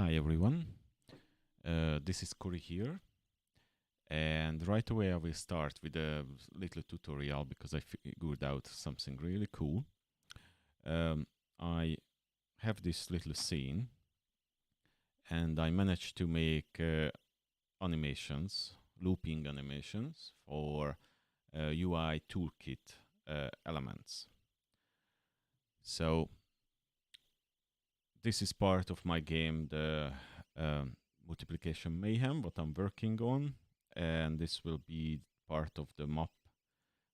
Hi everyone, this is Corey here, and right away I will start with a little tutorial because I figured out something really cool. I have this little scene and I managed to make animations, looping animations for UI Toolkit elements. So this is part of my game, the multiplication Mayhem, what I'm working on, and this will be part of the map,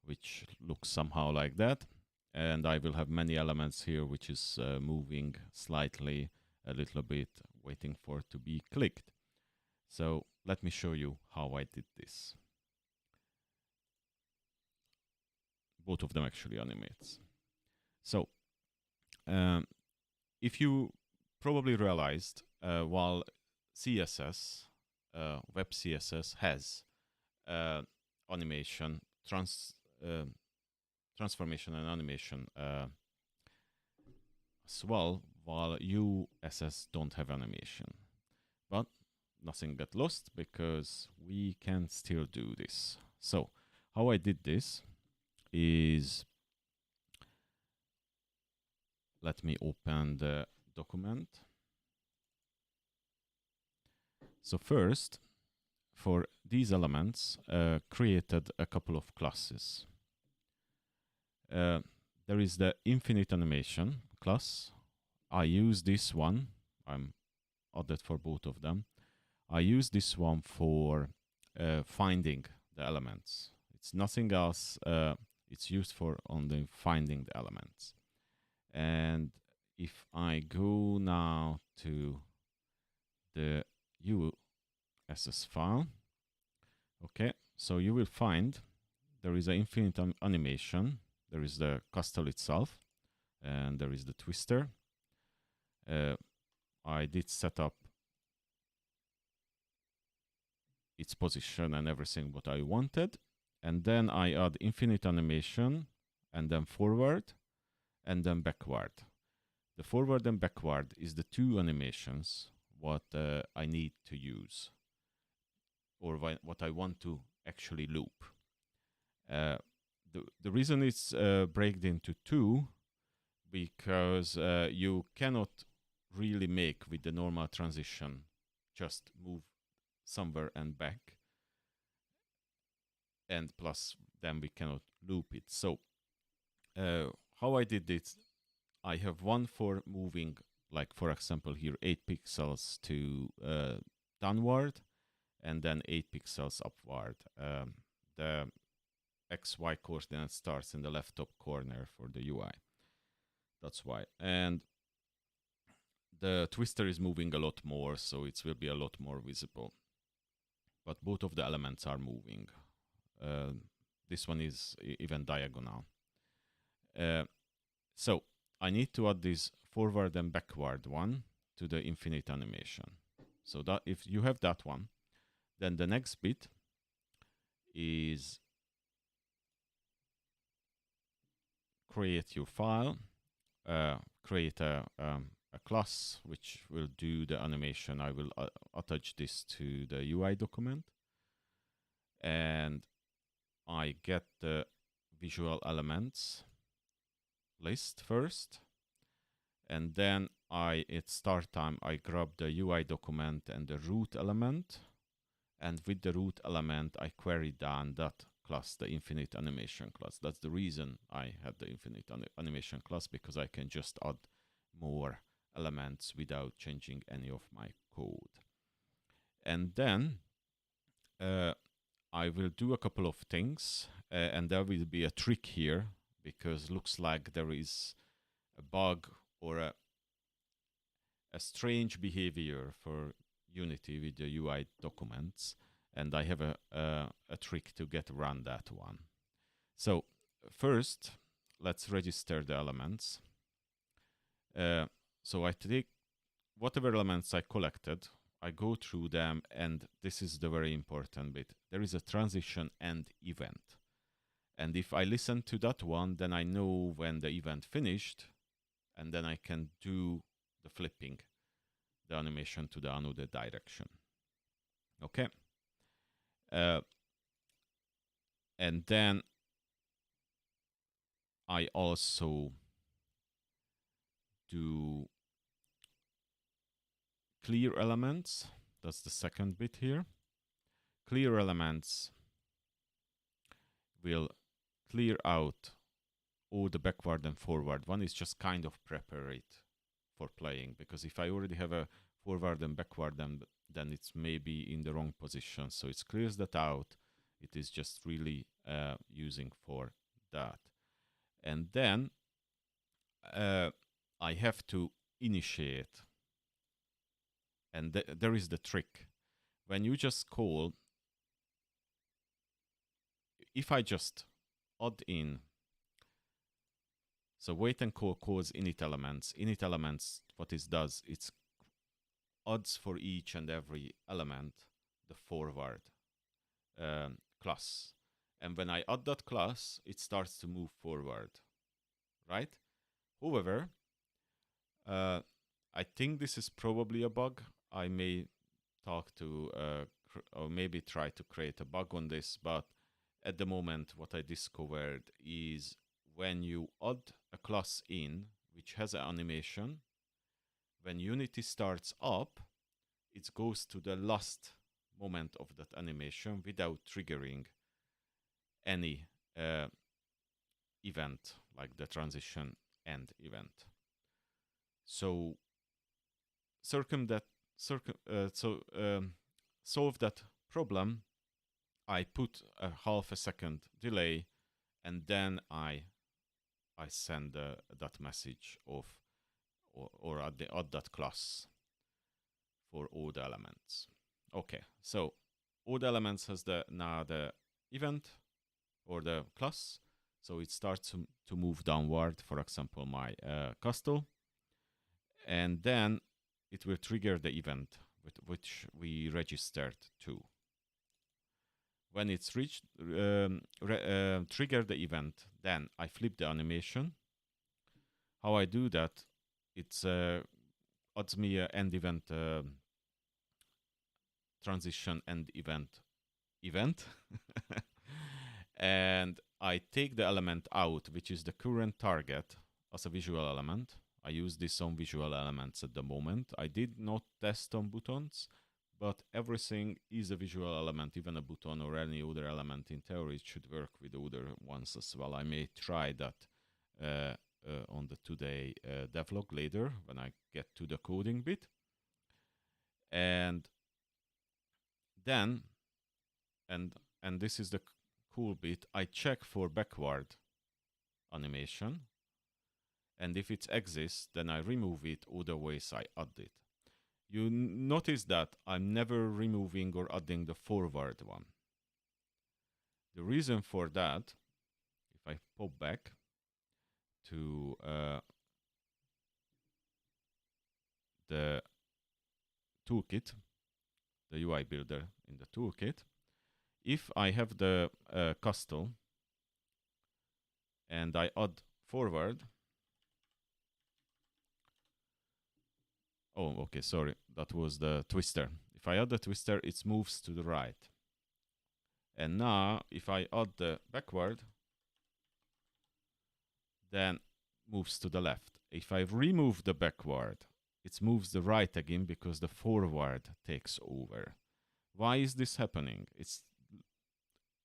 which looks somehow like that. And I will have many elements here, which is moving slightly, a little bit, waiting for it to be clicked. So let me show you how I did this. Both of them actually animates. So if you probably realized, while CSS, web CSS has animation, transformation and animation as well, while USS don't have animation. But nothing got lost because we can still do this. So how I did this is, let me open the document. So first, for these elements, created a couple of classes. There is the infinite animation class. I use this one. I'm added for both of them. I use this one for finding the elements. It's nothing else. It's used for only finding the elements. And if I go now to the USS file, okay, so you will find there is an infinite animation. There is the castle itself, and there is the twister. I did set up its position and everything what I wanted, and then I add infinite animation, and then forward, and then backward. The forward and backward is the two animations what I need to use, or what I want to actually loop. The reason it's breaked into two, because you cannot really make with the normal transition, just move somewhere and back, and plus then we cannot loop it. So how I did it, I have one for moving, like for example here, 8 pixels to downward, and then 8 pixels upward. The XY coordinate starts in the left top corner for the UI. That's why. And the twister is moving a lot more, so it will be a lot more visible. But both of the elements are moving. This one is even diagonal. So I need to add this forward and backward one to the infinite animation. So that if you have that one, then the next bit is create your file, create a class which will do the animation. I will attach this to the UI document, and I get the visual elements list first, and then at start time I grab the UI document and the root element, and with the root element I query down that class, the infinite animation class. That's the reason I had the infinite animation class, because I can just add more elements without changing any of my code. And then I will do a couple of things, and there will be a trick here, because looks like there is a bug or a strange behavior for Unity with the UI documents, and I have a trick to get around that one. So first, let's register the elements. So I take whatever elements I collected, I go through them, and this is the very important bit. There is a transition and event. And if I listen to that one, then I know when the event finished, and then I can do the flipping. the animation to the another direction. Okay. And then I also do clear elements. That's the second bit here. Clear elements will clear out all the backward and forward. One is just kind of prepare it for playing, because if I already have a forward and backward, then it's maybe in the wrong position. So it clears that out. It is just really using for that. And then I have to initiate. And there is the trick. When you just call, if I just add in, so wait and call calls init elements. Init elements, what it does, it adds for each and every element the forward class. And when I add that class, it starts to move forward, right? However, I think this is probably a bug. I may talk to, or maybe try to create a bug on this, but at the moment, what I discovered is when you add a class in, which has an animation, when Unity starts up, it goes to the last moment of that animation without triggering any event, like the transition end event. So solve that problem. I put a half a second delay, and then I send that message of or add that class for all the elements. Okay, so all the elements has now the event or the class, so it starts to move downward. For example, my castle, and then it will trigger the event with which we registered to. When it's reached, trigger the event, then I flip the animation. How I do that? It's adds me an end event transition end event, and I take the element out, which is the current target, as a visual element. I use this on visual elements at the moment. I did not test on buttons, but everything is a visual element, even a button or any other element. In theory, it should work with other ones as well. I may try that on the today devlog later when I get to the coding bit. And then, and this is the cool bit, I check for backward animation. And if it exists, then I remove it, otherwise I add it. You notice that I'm never removing or adding the forward one. The reason for that, if I pop back to the toolkit, the UI builder in the toolkit, if I have the castle and I add forward, oh, okay, sorry, that was the twister. If I add the twister, it moves to the right. And now, if I add the backward, then moves to the left. If I remove the backward, it moves the right again because the forward takes over. Why is this happening? It's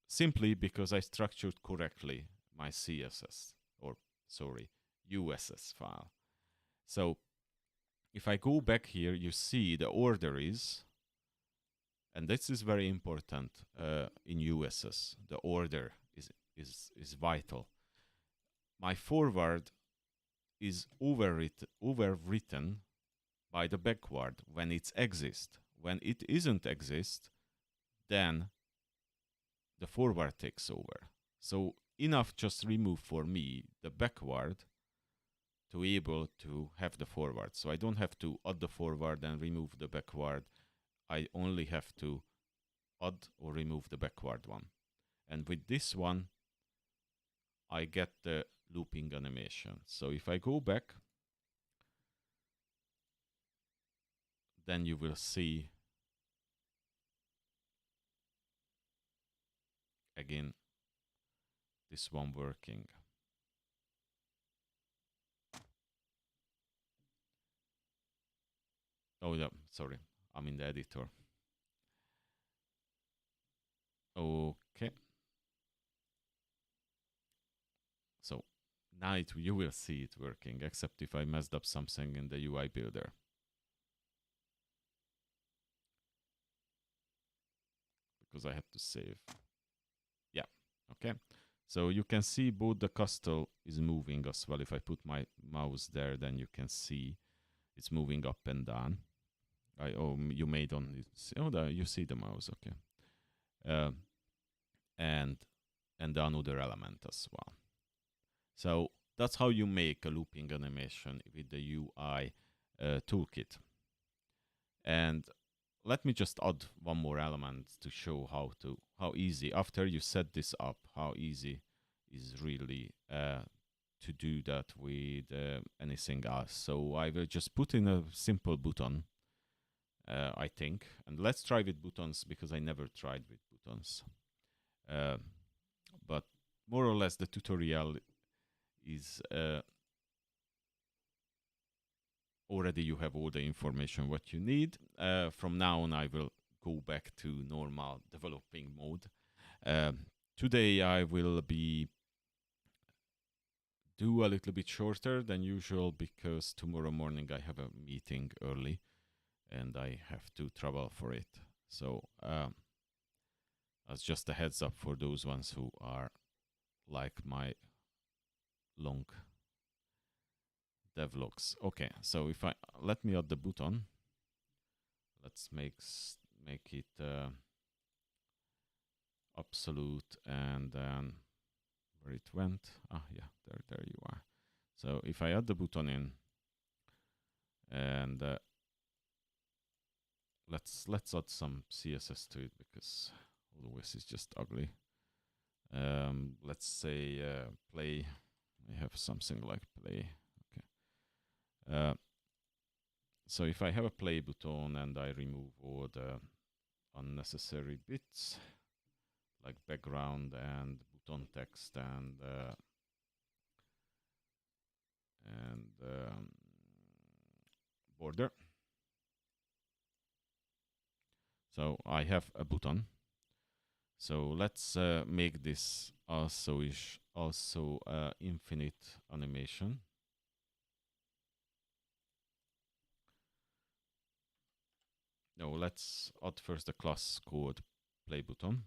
simply because I structured correctly my CSS, or sorry, USS file. So if I go back here, you see the order is, and this is very important in USS, the order is vital. My forward is overwritten by the backward when it exists. When it isn't exist, then the forward takes over. So enough just remove for me the backward to be able to have the forward. So I don't have to add the forward and remove the backward. I only have to add or remove the backward one. And with this one, I get the looping animation. So if I go back, then you will see again this one working. Oh yeah, sorry, I'm in the editor. Okay. So now you will see it working, except if I messed up something in the UI builder. Because I had to save. Yeah, okay. So you can see both the castle is moving as well. If I put my mouse there, then you can see it's moving up and down. You made on you see the mouse, okay. And another element as well. So that's how you make a looping animation with the UI toolkit. And let me just add one more element to show how easy, after you set this up, how easy is really to do that with anything else. So I will just put in a simple button, I think. And let's try with buttons because I never tried with buttons. But more or less the tutorial is already you have all the information what you need. From now on I will go back to normal developing mode. Today I will do a little bit shorter than usual because tomorrow morning I have a meeting early and I have to travel for it. So that's just a heads up for those ones who are like my long devlogs. Okay, so if let me add the button. Let's make it absolute, and then where it went. Yeah, there you are. So if I add the button in, and let's add some CSS to it because otherwise it's just ugly. Let's say play. I have something like play. Okay. So if I have a play button and I remove all the unnecessary bits like background and button text and border. So I have a button. So let's make this also infinite animation. No, let's add first the class called play button.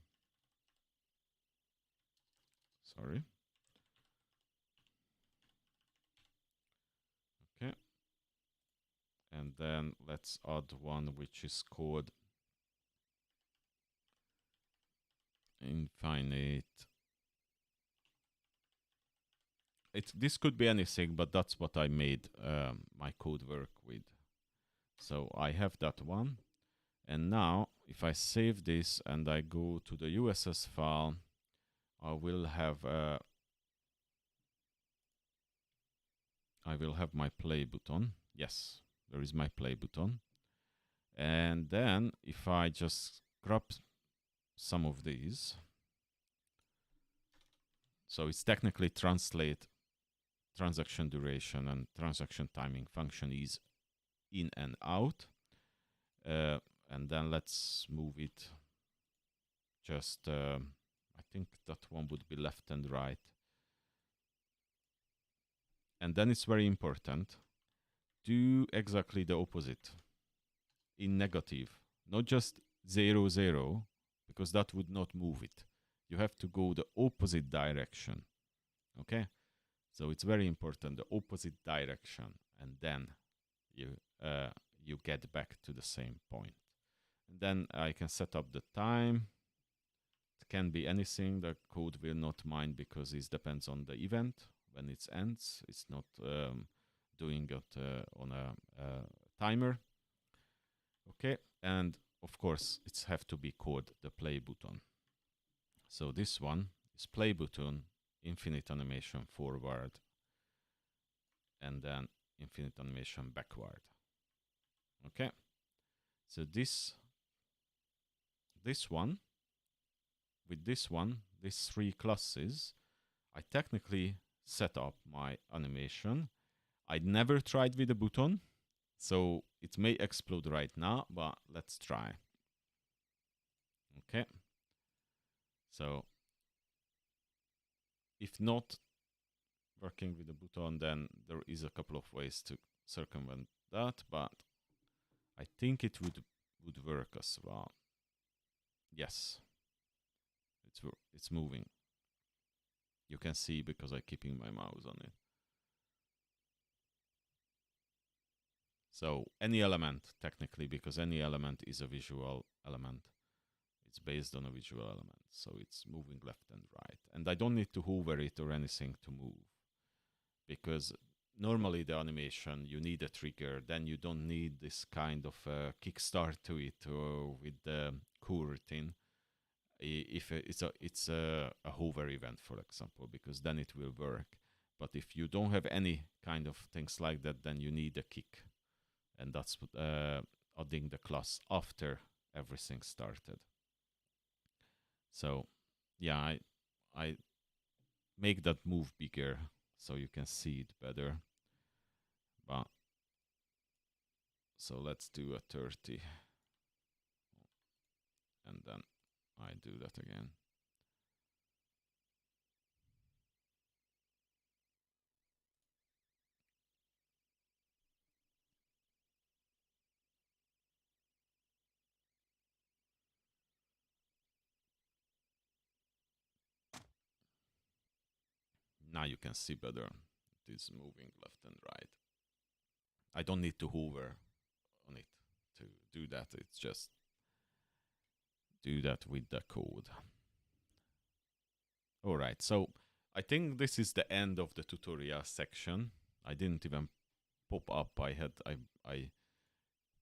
Sorry. Okay. And then let's add one which is called infinite. This could be anything, but that's what I made my code work with. So I have that one. And now if I save this and I go to the USS file, I will have my play button. Yes, there is my play button. And then if I just grab some of these, so it's technically translate transaction duration and transaction timing function is in and out. And then let's move it. Just, I think that one would be left and right. And then it's very important. Do exactly the opposite in negative, not just 0, 0, because that would not move it. You have to go the opposite direction. Okay? So it's very important, the opposite direction, and then you get back to the same point. And then I can set up the time. It can be anything. The code will not mind because it depends on the event. When it ends, it's not doing it on a timer. Okay, and of course, it have to be called the play button. So this one is play button, infinite animation forward, and then infinite animation backward. Okay, So this one, with this one, these three classes, I technically set up my animation. I never tried with a button, so it may explode right now, but let's try. Okay. So if not working with the button, then there is a couple of ways to circumvent that, but I think it would work as well. Yes, it's moving. You can see because I'm keeping my mouse on it. So any element, technically, because any element is a visual element. It's based on a visual element, so it's moving left and right. And I don't need to hover it or anything to move, because normally the animation, you need a trigger, then you don't need this kind of kickstart to it, or with the coroutine, if it's a hover event, for example, because then it will work. But if you don't have any kind of things like that, then you need a kick, and that's adding the class after everything started. So yeah, I make that move bigger so you can see it better. But so let's do a 30. And then I do that again. Now you can see better. It is moving left and right. I don't need to hover on it to do that. It's just do that with the code. All right, so I think this is the end of the tutorial section. I didn't even pop up. I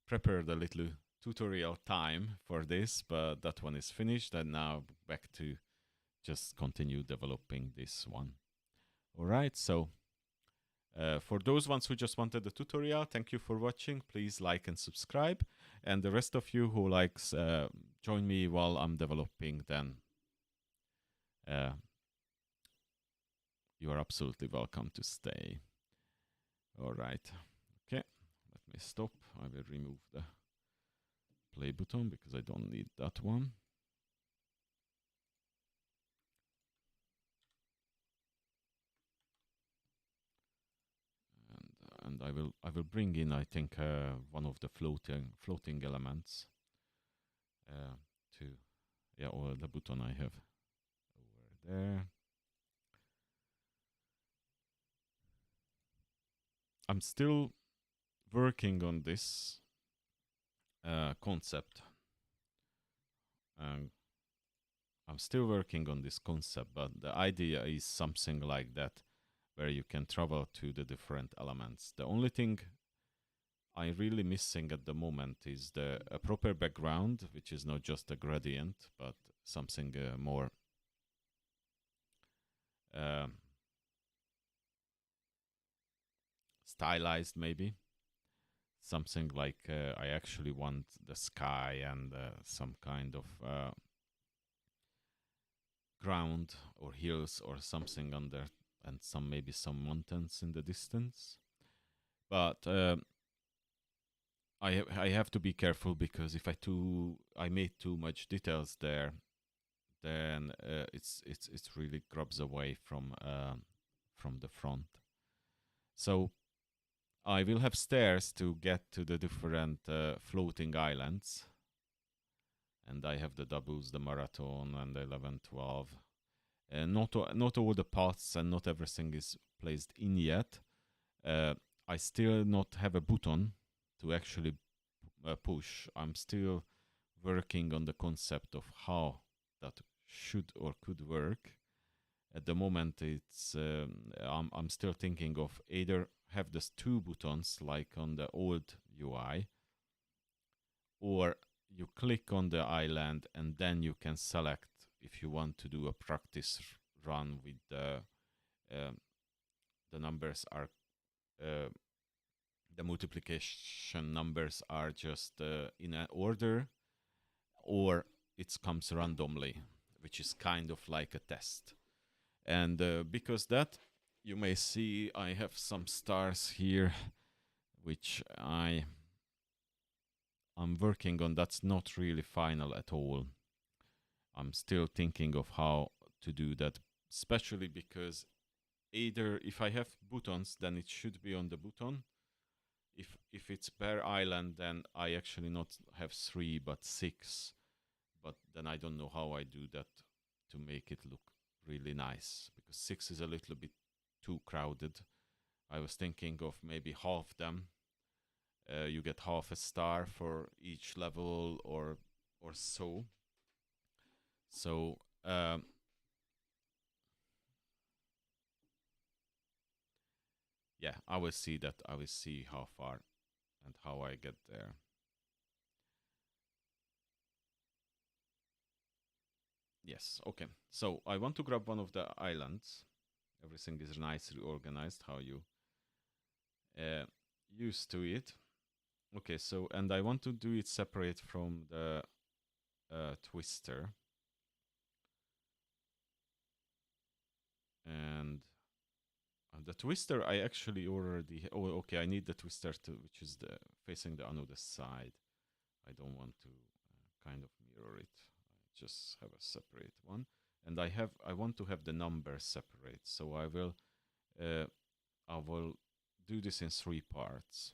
prepared a little tutorial time for this, but that one is finished, and now back to just continue developing this one. All right, so for those ones who just wanted the tutorial, thank you for watching. Please like and subscribe. And the rest of you who likes join me while I'm developing, then you are absolutely welcome to stay. All right. Okay, let me stop. I will remove the play button because I don't need that one. And I will bring in, I think, one of the floating elements to, yeah, or the button I have over there. I'm still working on this concept. I'm still working on this concept, but the idea is something like that, where you can travel to the different elements. The only thing I'm really missing at the moment is a proper background, which is not just a gradient, but something more stylized, maybe. Something like I actually want the sky and some kind of ground or hills or something under, and maybe some mountains in the distance. But I have to be careful, because if I made too much details there, then it really grabs away from the front. So I will have stairs to get to the different floating islands. And I have the doubles, the marathon, and the 11, 12. Not all the paths and not everything is placed in yet. I still not have a button to actually push. I'm still working on the concept of how that should or could work. At the moment, it's I'm still thinking of either have these two buttons like on the old UI, or you click on the island and then you can select if you want to do a practice run with the numbers are the multiplication numbers are just in an order, or it comes randomly, which is kind of like a test. And because that, you may see I have some stars here, which I'm working on. That's not really final at all. I'm still thinking of how to do that, especially because either if I have buttons, then it should be on the button. If it's per island, then I actually not have 3 but 6. But then I don't know how I do that to make it look really nice, because 6 is a little bit too crowded. I was thinking of maybe half them. You get half a star for each level, or so. So yeah, I will see that. I will see how far and how I get there. Yes, okay. So I want to grab one of the islands. Everything is nicely organized, how you used to it. Okay, so, and I want to do it separate from the twister. And the twister, I actually already... Oh, okay, I need the twister, which is facing the another side. I don't want to kind of mirror it. I just have a separate one. And I want to have the numbers separate. So I will do this in 3 parts.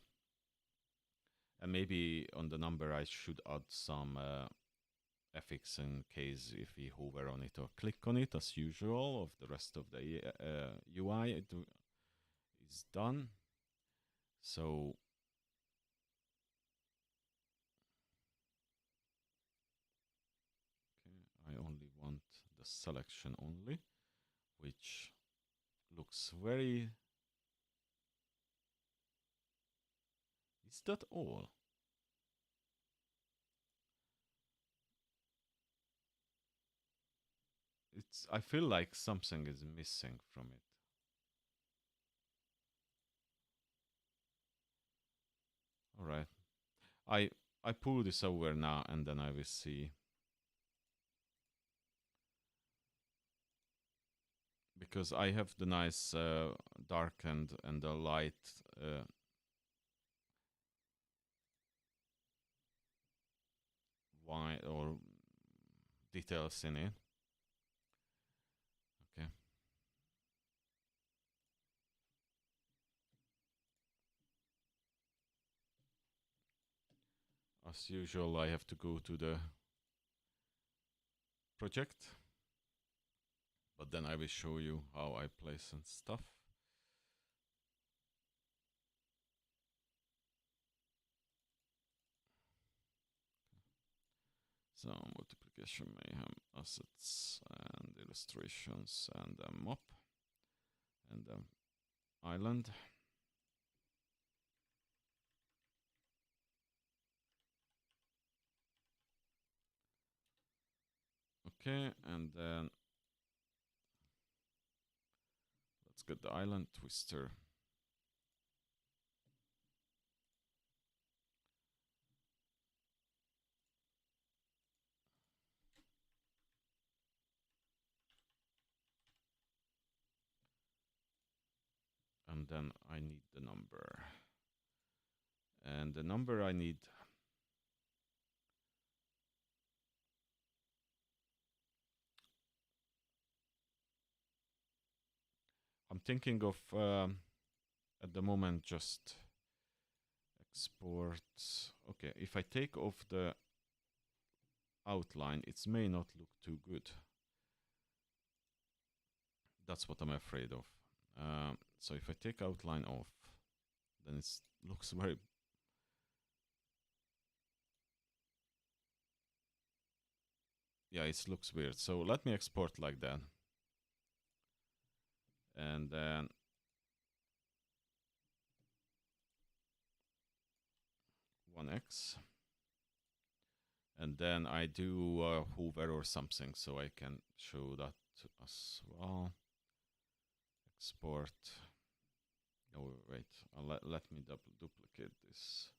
And maybe on the number I should add some effects in case if we hover on it or click on it, as usual. Of the rest of the UI is done. So okay, I only want the selection only, which looks very... Is that all? I feel like something is missing from it. All right. I pull this over now, and then I will see. Because I have the nice dark and the light white or details in it. Okay. As usual, I have to go to the project, but then I will show you how I place and stuff. So multiplication, mayhem, assets, and illustrations, and a map, and island. Okay, and then let's get the island twister. And then I need the number. And the number I need... I'm thinking of, at the moment, just export. Okay, if I take off the outline, it may not look too good. That's what I'm afraid of. So if I take outline off, then it looks very... Yeah, it looks weird. So let me export like that. And then one X. And then I do hover or something so I can show that as well. Export. Oh, wait, let me duplicate this.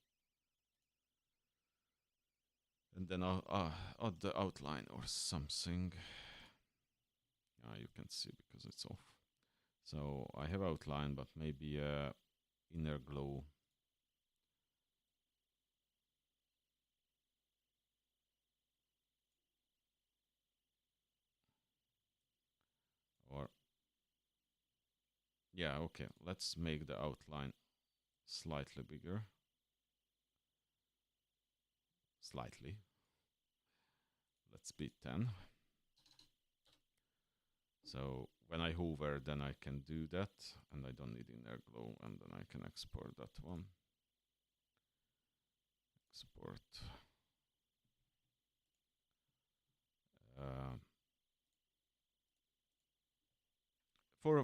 And then I'll add the outline or something. You can see because it's off. So I have outline, but maybe inner glow. Or, yeah, okay, let's make the outline slightly bigger. Slightly. Let's be 10. So when I hover, then I can do that, and I don't need inner glow, and then I can export that one. Export.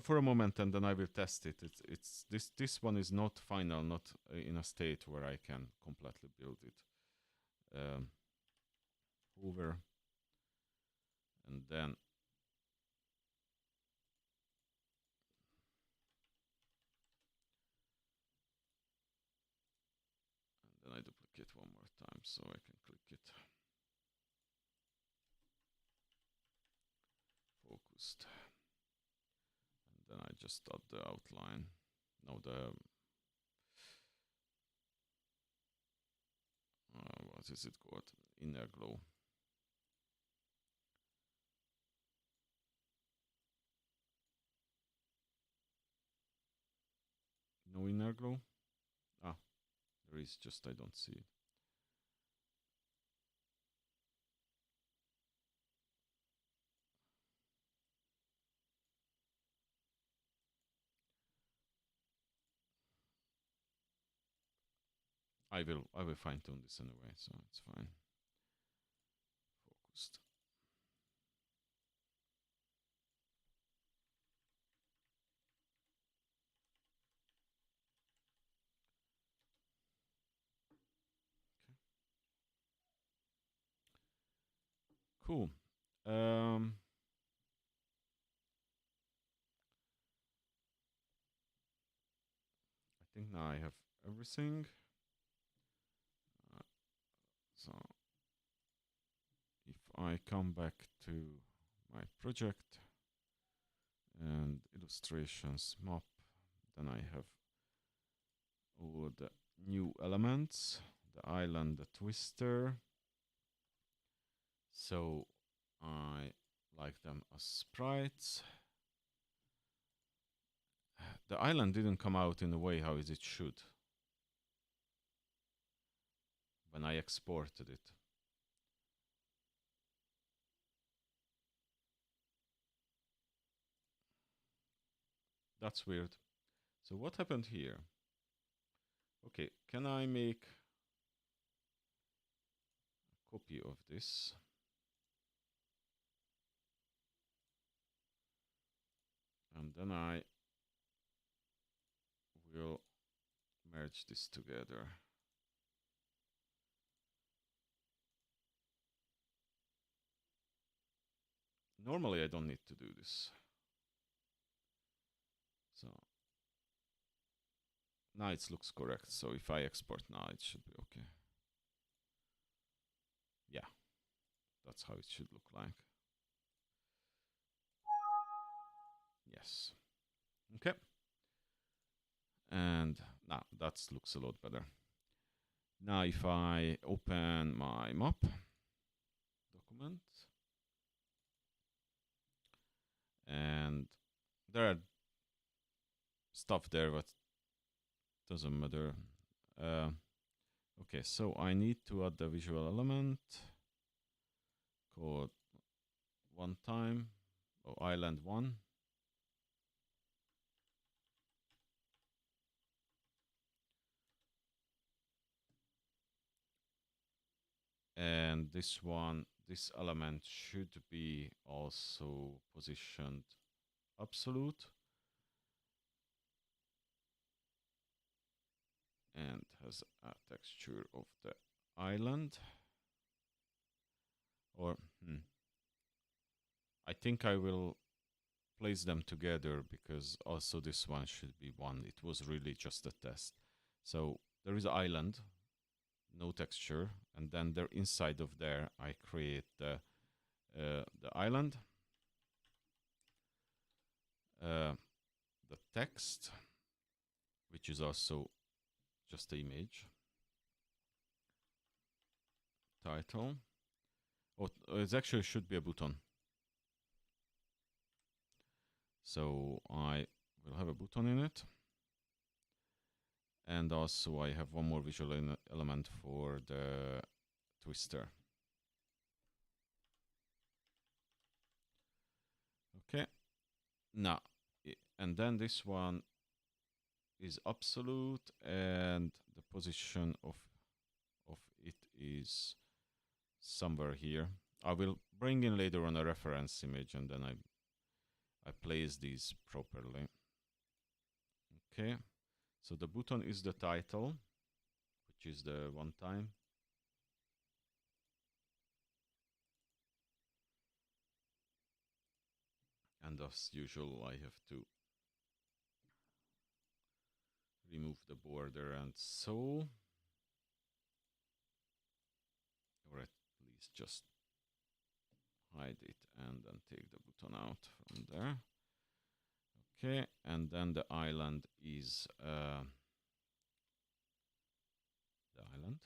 For a moment, and then I will test it. It's this one is not final, not in a state where I can completely build it. Hover, and then I duplicate one more time so I can click it. Focused. And then I just add the outline. Now the what is it called? Inner glow. No inner glow? Ah, there is, just I don't see it. I will fine tune this anyway, so it's fine. Focused. Okay. Cool. I think now I have everything. So if I come back to my project and illustrations map, then I have all the new elements, the island, the twister. So I like them as sprites. The island didn't come out in the way how it should when I exported it. That's weird. So what happened here? Okay, can I make a copy of this? And then I will merge this together. Normally I don't need to do this. So now it looks correct. So if I export now, it should be okay. Yeah, that's how it should look like. Yes. Okay. And now that looks a lot better. Now if I open my map document, and there are stuff there, but doesn't matter. Okay, so I need to add the visual element called one time, or island one. And this one, this element should be also positioned absolute and has a texture of the island. Or I think I will place them together because also this one should be one. It was really just a test. So there is an island, no texture, and then there inside of there I create the island, the text, which is also just the image, title. Oh, it actually should be a button. So I will have a button in it. And also I have one more visual element for the twister. Okay. Now, and then this one is absolute, and the position of it is somewhere here. I will bring in later on a reference image, and then I place these properly. Okay. So the button is the title, which is the one time. And as usual, I have to remove the border and so. Or at least just hide it and then take the button out from there. Okay, and then the island is the island.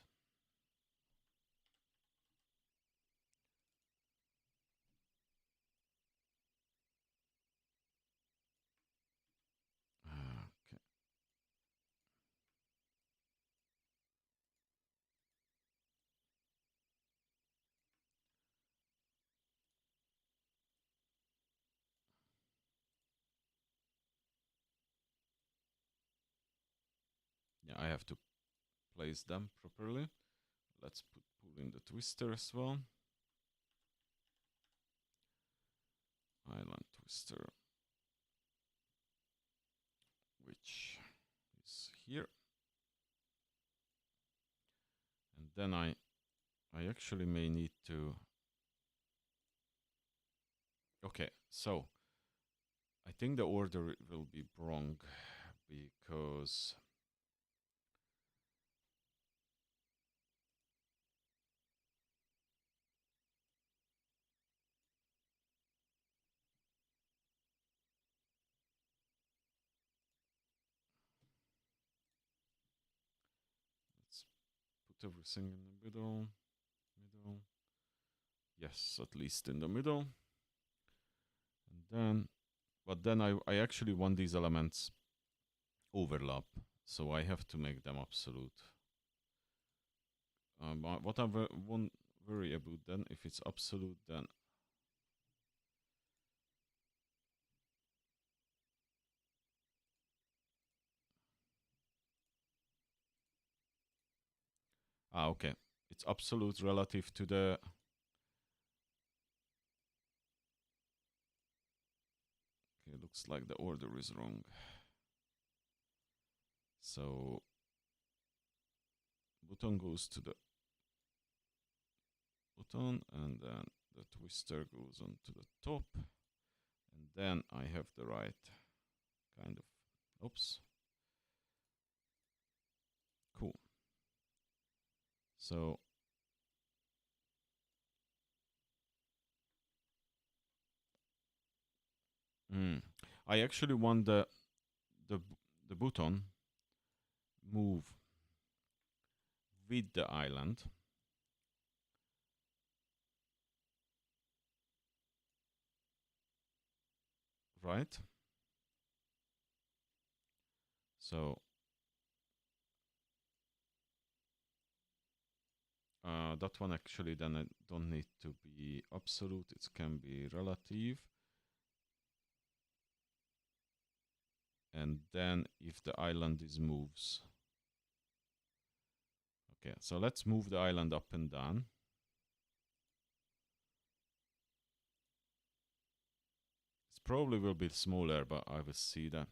Okay. Yeah, I have to place them properly. Let's pull in the twister as well. Island twister, which is here. And then I actually may need to. Okay, so I think the order will be wrong because let's put everything in the middle. Yes, at least in the middle. And then, but then I actually want these elements overlap, so I have to make them absolute. What I won't worry about then, if it's absolute, then okay, it's absolute relative to the. Okay, looks like the order is wrong. So button goes to the button, and then the twister goes on to the top, and then I have the right kind of. Oops. Cool. So I actually want the button move with the island. Right? So that one actually then I don't need to be absolute, it can be relative. And then if the island is moves. Okay, so let's move the island up and down. It probably will be smaller, but I will see that.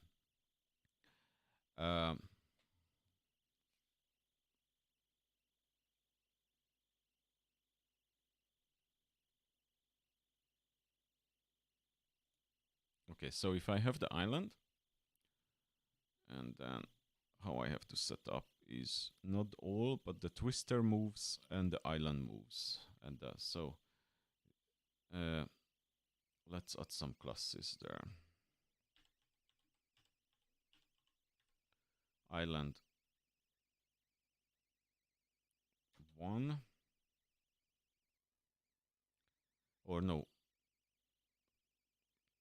Okay, so if I have the island, and then how I have to set up is not all, but the twister moves and the island moves. And so let's add some classes there. Island 1, or no,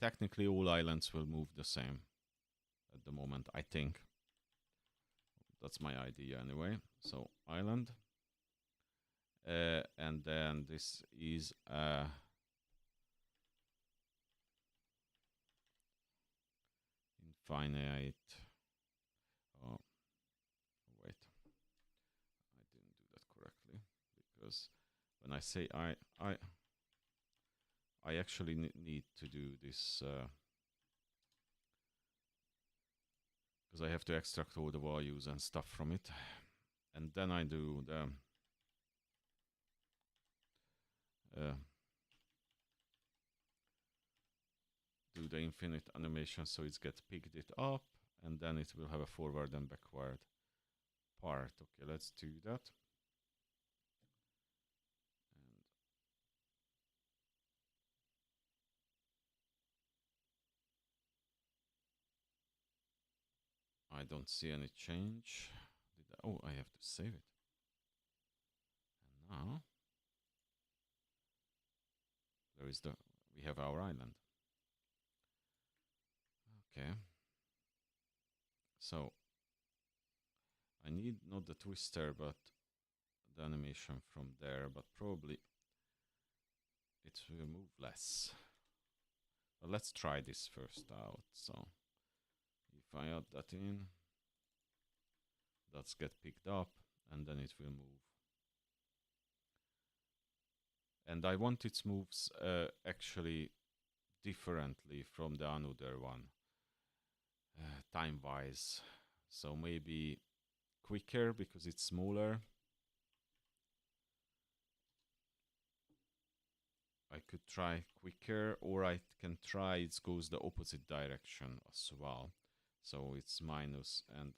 technically all islands will move the same at the moment, I think. That's my idea anyway. So island, and then this is infinite. Oh, wait, I didn't do that correctly, because when I say I actually need to do this because I have to extract all the values and stuff from it, and then I do the infinite animation, so it gets picked it up, and then it will have a forward and backward part. Okay, let's do that. I don't see any change. Oh, I have to save it. And now we have our island. Okay. So I need not the twister, but the animation from there, but probably it will move less. But let's try this first out. So if I add that in, that's get picked up, and then it will move. And I want its moves actually differently from the another one, time-wise. So maybe quicker because it's smaller. I could try quicker, or I can try it goes the opposite direction as well. So it's minus, and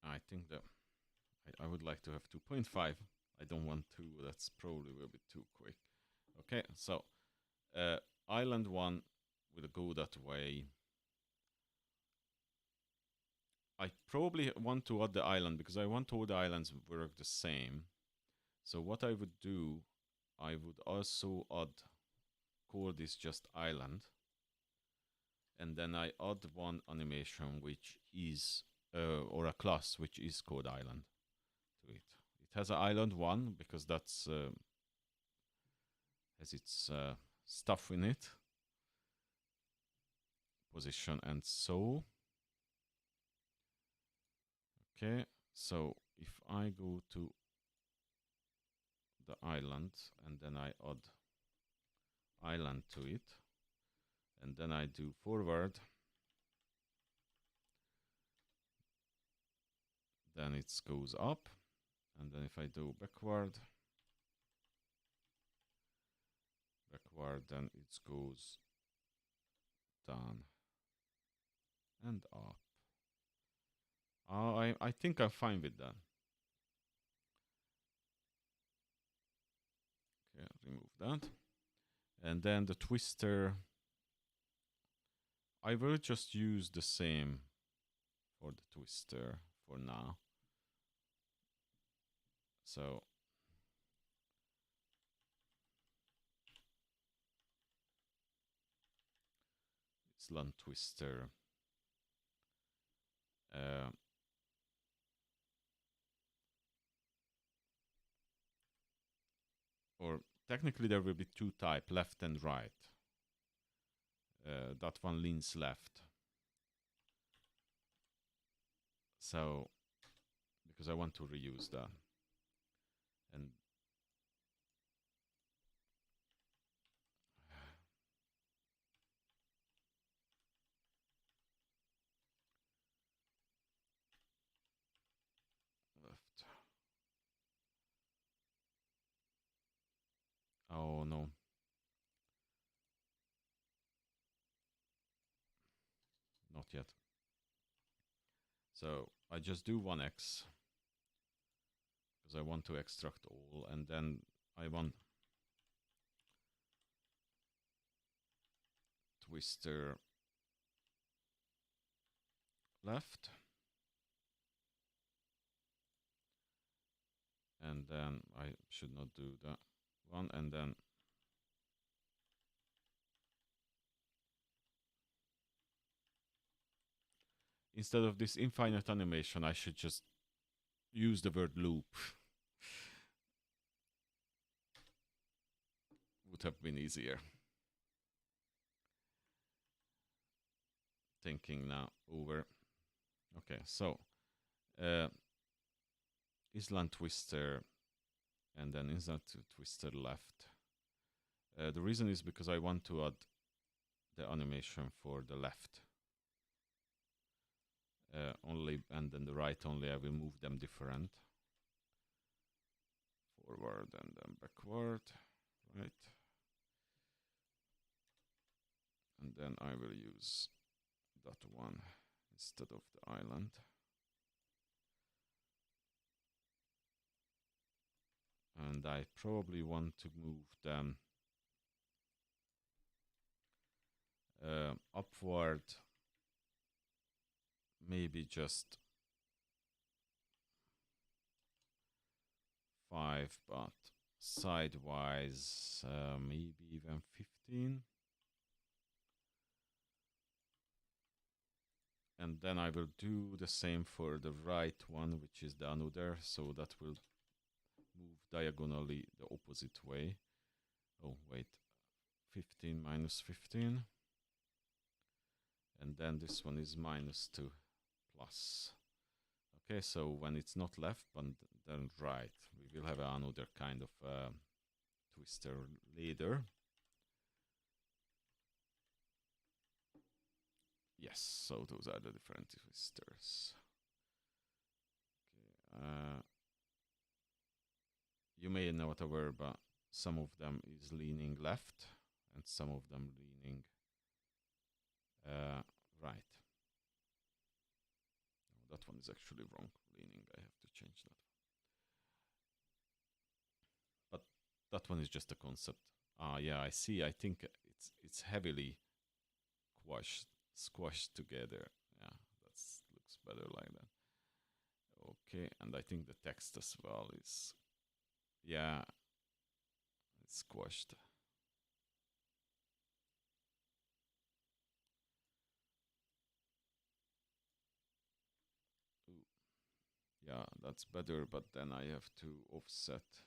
I think that I would like to have 2.5. I don't want 2. That's probably will be too quick. Okay, so island 1 will go that way. I probably want to add the island because I want all the islands work the same. So what I would do, I would also call this just island, and then I add one animation which is or a class which is called island to it. It has an island 1 because that's has its stuff in it, position and so. Okay, so if I go to the island and then I add island to it, and then I do forward, then it goes up, and then if I do backward, then it goes down and up. I think I'm fine with that. Okay, remove that. And then the twister, I will just use the same for the twister for now. So it's land twister. Or technically there will be 2 types, left and right. That one leans left. So, because I want to reuse that. And left. Oh no. Not yet. So I just do 1x because I want to extract all, and then I want twister left, and then I should not do that one, and then instead of this infinite animation, I should just use the word loop. Would have been easier. Thinking now over. Okay, so island twister, and then island twister left. The reason is because I want to add the animation for the left only, and then the right only. I will move them different. Forward and then backward, right? And then I will use that one instead of the island. And I probably want to move them upward, maybe just 5, but sidewise maybe even 15. And then I will do the same for the right one, which is the another, so that will move diagonally the opposite way. Oh, wait, 15 minus 15. And then this one is -2 plus. Okay, so when it's not left, but then right, we will have another kind of twister later. Yes, so those are the different twisters. Okay, you may know whatever, but some of them is leaning left and some of them leaning right. No, that one is actually wrong. Leaning, I have to change that. But that one is just a concept. Yeah, I see. I think it's heavily squashed together. Yeah, that looks better like that. Okay, and I think the text as well is, yeah, it's squashed. Ooh. Yeah, that's better, but then I have to offset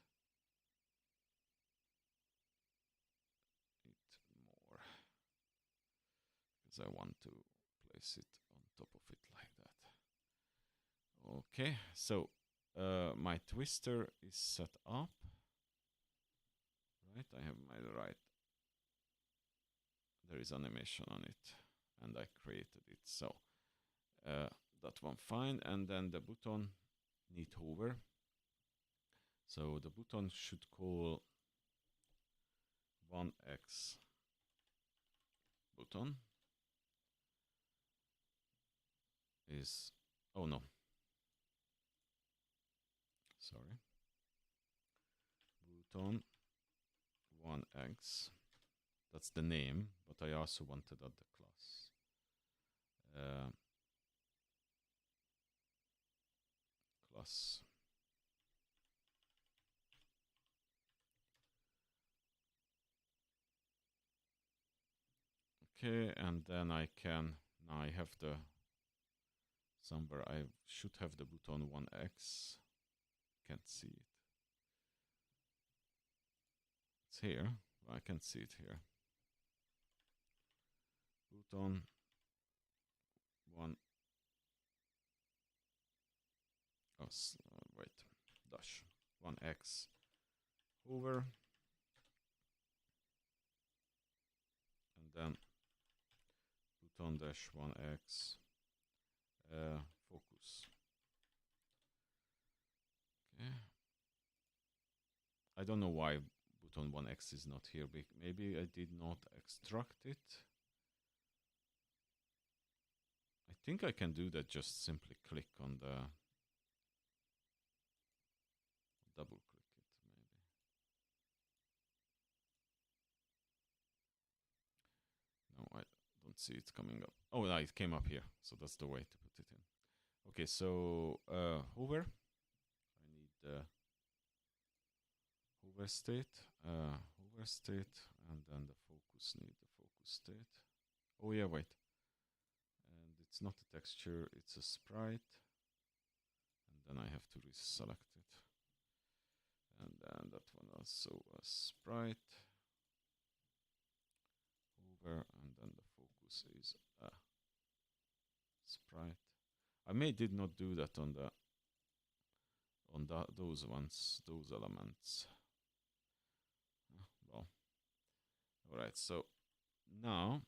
it more because I want to place it on top of it like that. Okay, so my twister is set up. Right, I have my right. There is animation on it, and I created it. So that one fine, and then the button need hover. So the button should call 1x button is, oh no, sorry, button 1x, that's the name, but I also wanted add the class. Class. Okay, and then I can, now I have the, somewhere I should have the button 1x, can't see it. It's here, I can see it here. Button 1, oh, wait, dash 1x hover, and then button dash 1x focus. Okay. I don't know why button 1x is not here. Maybe I did not extract it. I think I can do that, just simply click on the, double click it maybe. No, I don't see it coming up. Oh, no, it came up here. So that's the way to put it in. Okay, so hover. I need the hover state, and then the focus, need the focus state. Oh yeah, wait. And it's not a texture, it's a sprite. And then I have to reselect it. And then that one also a sprite. Hover, and then the focus is a sprite. I did not do that on those ones, those elements. Well, all right. So now,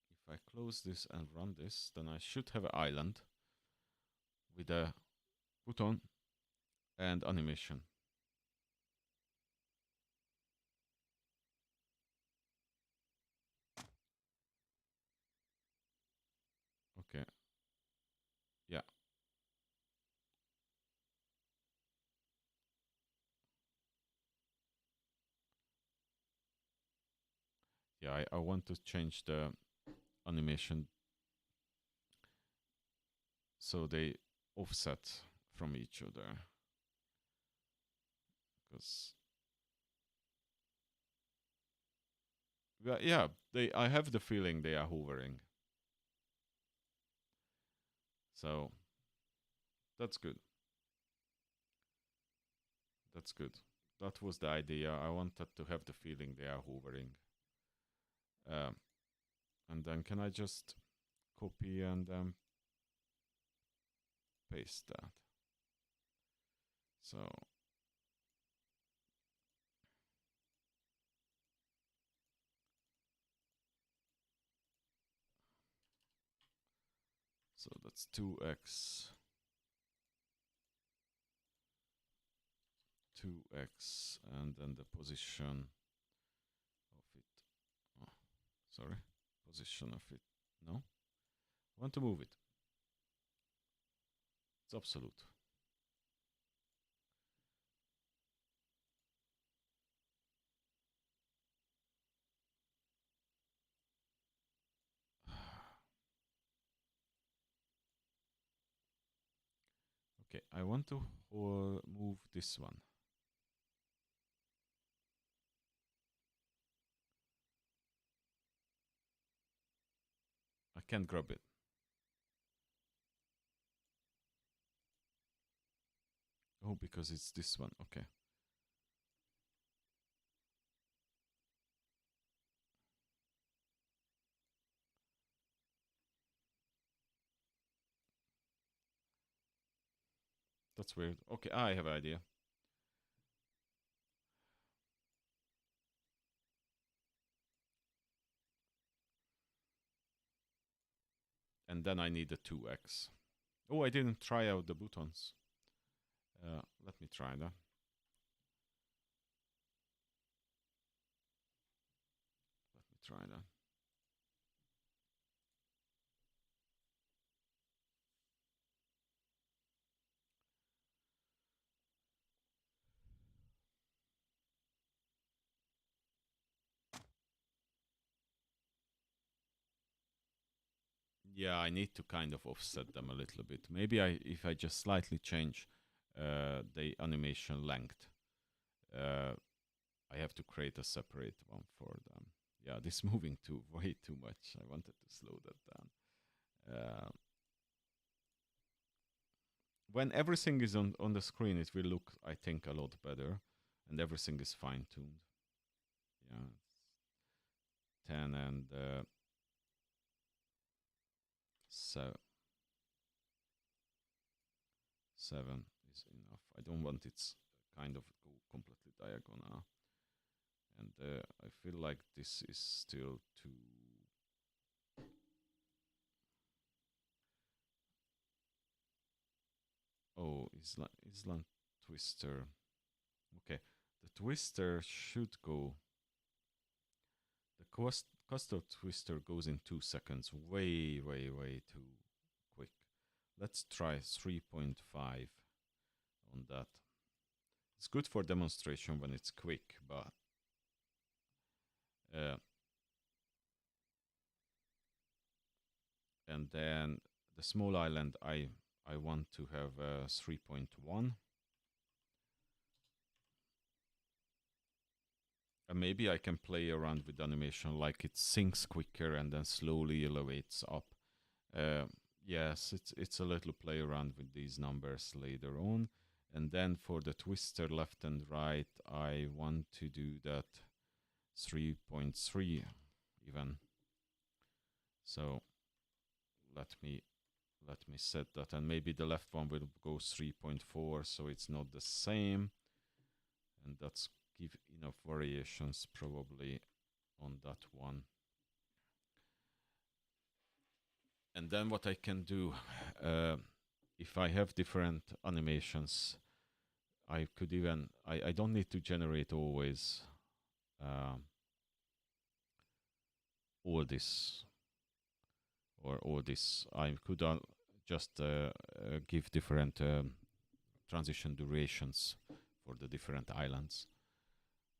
if I close this and run this, then I should have an island with a button and animation. Okay. Yeah. Yeah, I want to change the animation so they offset from each other. Because yeah, I have the feeling they are hovering. So that's good. That's good. That was the idea. I wanted to have the feeling they are hovering. And then can I just copy and paste that? So that's 2x. 2x, and then the position of it. Oh, sorry, position of it. No, I want to move it. It's absolute. Okay, I want to move this one. I can't grab it. Oh, because it's this one. Okay. That's weird. Okay, I have an idea. And then I need a 2x. Oh, I didn't try out the buttons. Let me try that. Let me try that. Yeah, I need to kind of offset them a little bit. Maybe if I just slightly change the animation length, I have to create a separate one for them. Yeah, this moving way too much. I wanted to slow that down. When everything is on the screen, it will look, I think, a lot better, and everything is fine-tuned. Yeah, 10 and 7 is enough. I don't want it kind of go completely diagonal. And I feel like this is still too... Oh, Island Twister. Okay, The twister should go. The custom twister goes in 2 seconds. Way too quick. Let's try 3.5 on that. It's good for demonstration when it's quick, but and then the small island I want to have 3.1. And maybe I can play around with animation, like it sinks quicker and then slowly elevates up. Yes, it's a little play around with these numbers later on. And then for the twister left and right, I want to do that 3.3 even. So let me set that, and maybe the left one will go 3.4, so it's not the same. And that's give enough variations probably on that one. And then what I can do, if I have different animations, I could even, I don't need to generate always all this or all this. I could just give different transition durations for the different islands.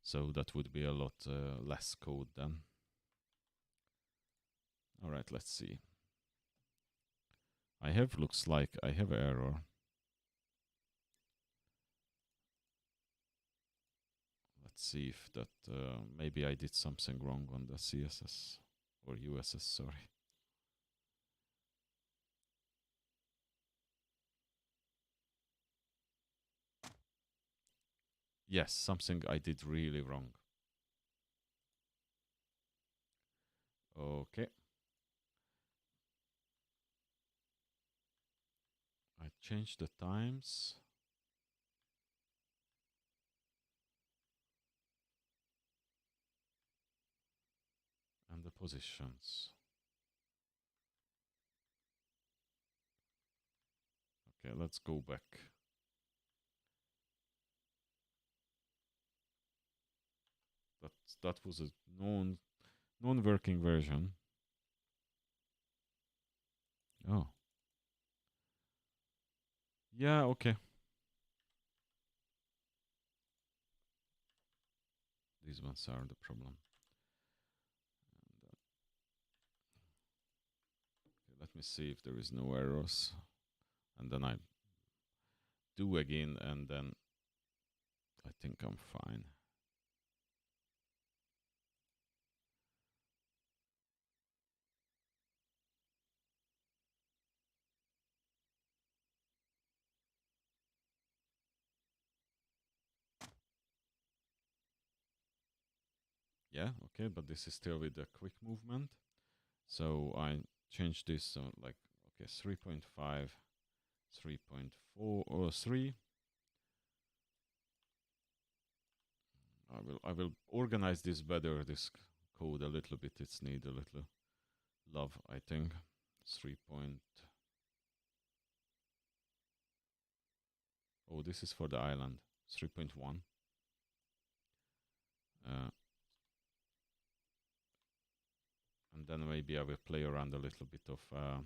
So that would be a lot less code then. All right, let's see. Looks like I have error. Let's see if that, maybe I did something wrong on the CSS or USS, sorry. Yes, something I did really wrong. Okay. I changed the times. And the positions. Okay, let's go back. That was a non-working version. Oh. Yeah, okay. These ones are the problem. And, okay, let me see if there is no errors. And then I do again, and then I think I'm fine. Yeah, okay, but this is still with the quick movement. So I changed this like, okay, 3.5, 3.4 or 3. I will organize this better, this code a little bit. It's need a little love, I think. 3. Oh, this is for the island. 3.1. And then maybe I will play around a little bit of and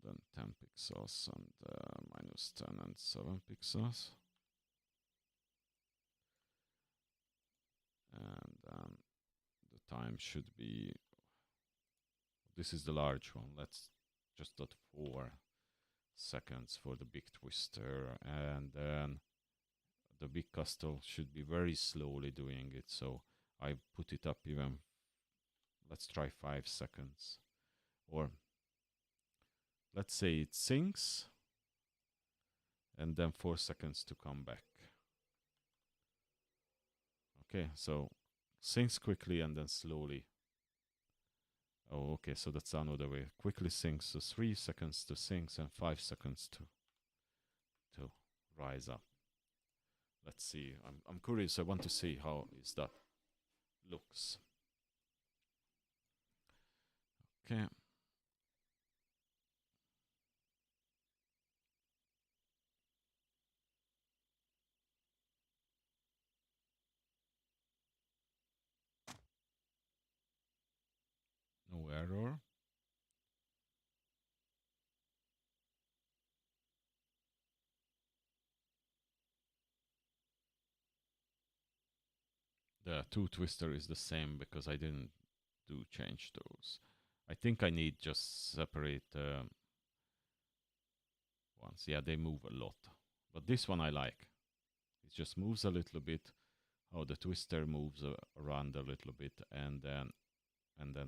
then 10 pixels and minus 10 and 7 pixels. And the time should be, this is the large one. Let's just dot 4 seconds for the big twister, and then the big custom should be very slowly doing it. So I put it up even, let's try 5 seconds, or let's say it syncs and then 4 seconds to come back. Okay, so syncs quickly and then slowly. Oh, okay, so that's another way. Quickly syncs, so 3 seconds to syncs and 5 seconds to rise up. Let's see. I'm curious. I want to see how is that looks. Okay. error. The two twister is the same because I didn't do change those. I think I need just separate ones. Yeah, they move a lot. But this one I like. It just moves a little bit. How the twister moves around a little bit, and then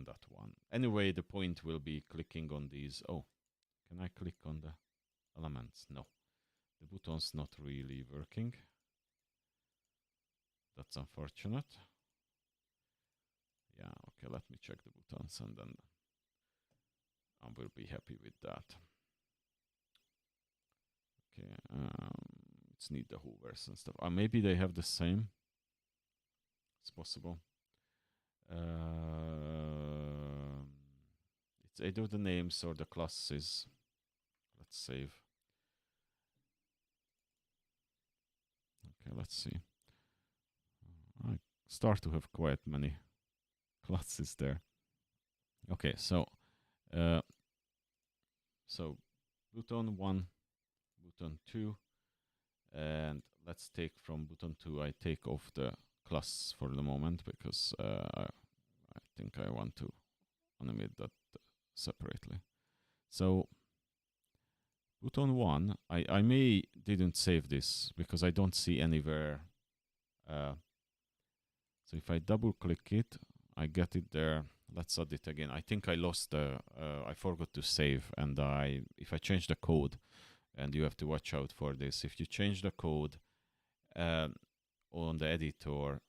that one. Anyway, the point will be clicking on these. Oh, can I click on the elements? No. The button's not really working. That's unfortunate. Yeah, okay, let me check the buttons and then I will be happy with that. Okay, let's need the hoovers and stuff. Maybe they have the same. It's possible. It's either the names or the classes. Let's save. Okay, let's see. I start to have quite many classes there. Okay, so button 1, button 2, and let's take from button 2. I take off the class for the moment because I think I want to animate that separately. So button 1, I may didn't save this because I don't see anywhere. So if I double click it, I get it there. Let's add it again. I think I lost I forgot to save, and if I change the code, and you have to watch out for this. If you change the code on the editor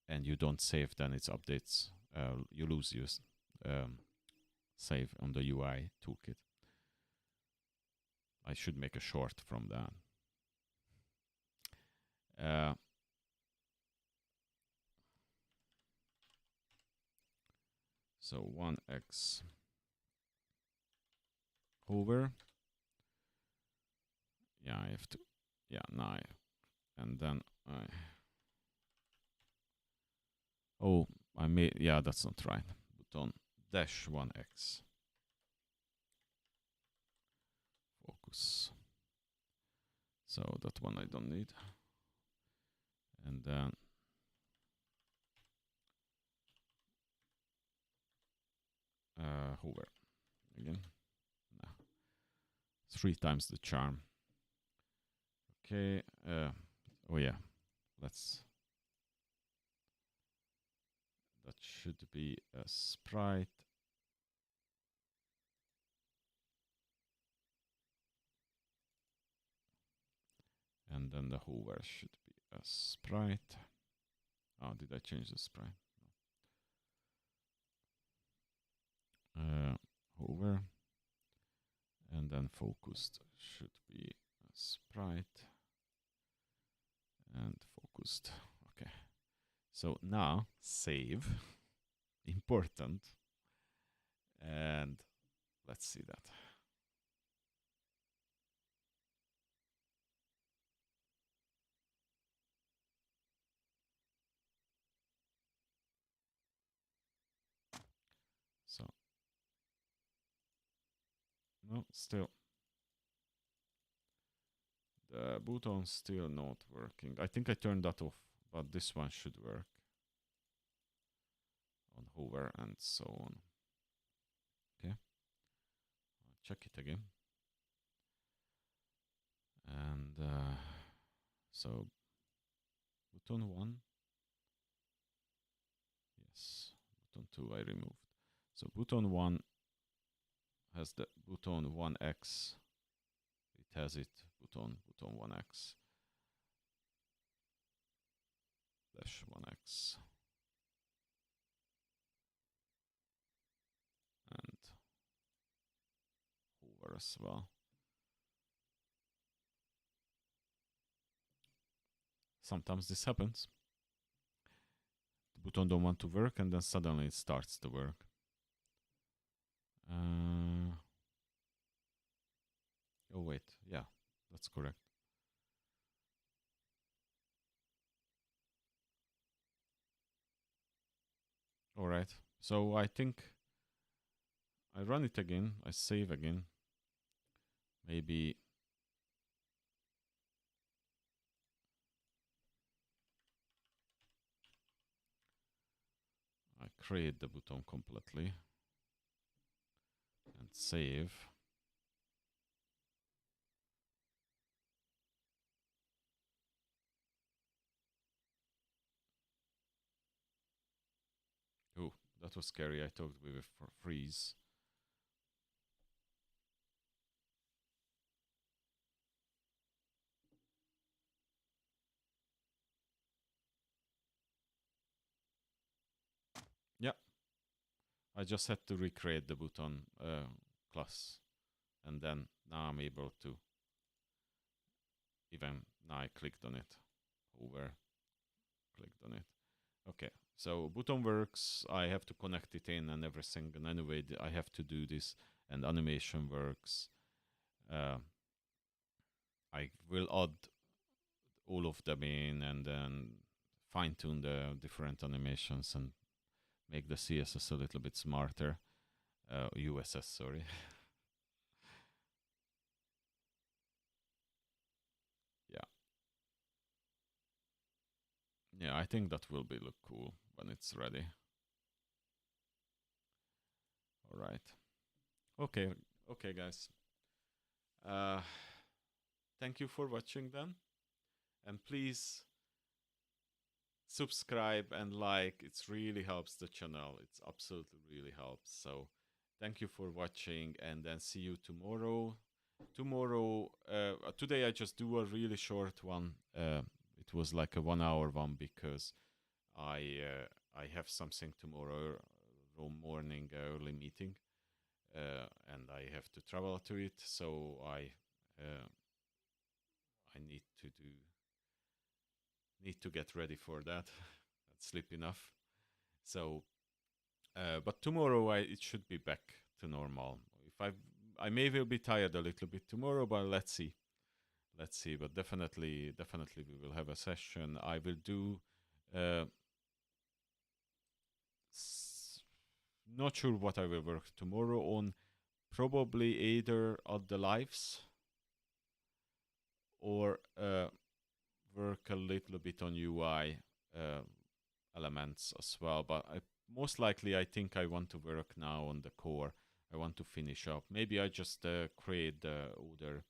and you don't save, then it updates. You lose your save on the UI toolkit. I should make a short from that. So 1x hover. Yeah, I have to. Yeah, now. And then I made. Yeah, that's not right. Button dash 1x. Focus. So that one I don't need. And then hover again. No. 3 times the charm. Okay. Oh yeah. That should be a sprite. And then the hover should be a sprite. Oh, did I change the sprite? No. Hover. And then focused should be a sprite. And focused. Okay. So now save. Important. And let's see that. So no, still the button's still not working. I think I turned that off, but this one should work on hover and so on. Okay, I'll check it again. And so button 1, yes, button 2 I removed. So button 1 has the button 1x. It has it button 1x dash 1x and hover as well. Sometimes this happens. The button don't want to work and then suddenly it starts to work. Oh wait, yeah, that's correct. All right, so I think I run it again. I save again. Maybe I create the button completely and save. Oh, that was scary. I thought we were freeze. Yeah, I just had to recreate the button class, and then now I'm able to even now I clicked on it, over clicked on it. Okay, so button works. I have to connect it in and everything, and anyway I have to do this, and animation works. I will add all of them in and then fine tune the different animations and make the CSS a little bit smarter. USS, sorry. Yeah. Yeah, I think that will be look cool when it's ready. All right. Okay, okay, guys. Thank you for watching then, and please subscribe and like. It really helps the channel. It's absolutely really helps. So thank you for watching, and then see you tomorrow. Today I just do a really short one. It was like a 1 hour one because I have something tomorrow morning early meeting, and I have to travel to it. So I need to get ready for that. And sleep enough. So, but tomorrow it should be back to normal. If I may will be tired a little bit tomorrow, but let's see. But definitely we will have a session. I will do. Not sure what I will work tomorrow on. Probably either at the lives or work a little bit on UI elements as well. But most likely, I think I want to work now on the core. I want to finish up. Maybe I just create the other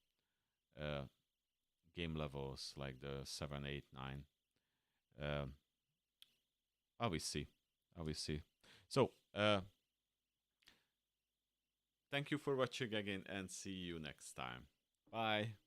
game levels like the 7, 8, 9. I will see. So, thank you for watching again, and see you next time. Bye.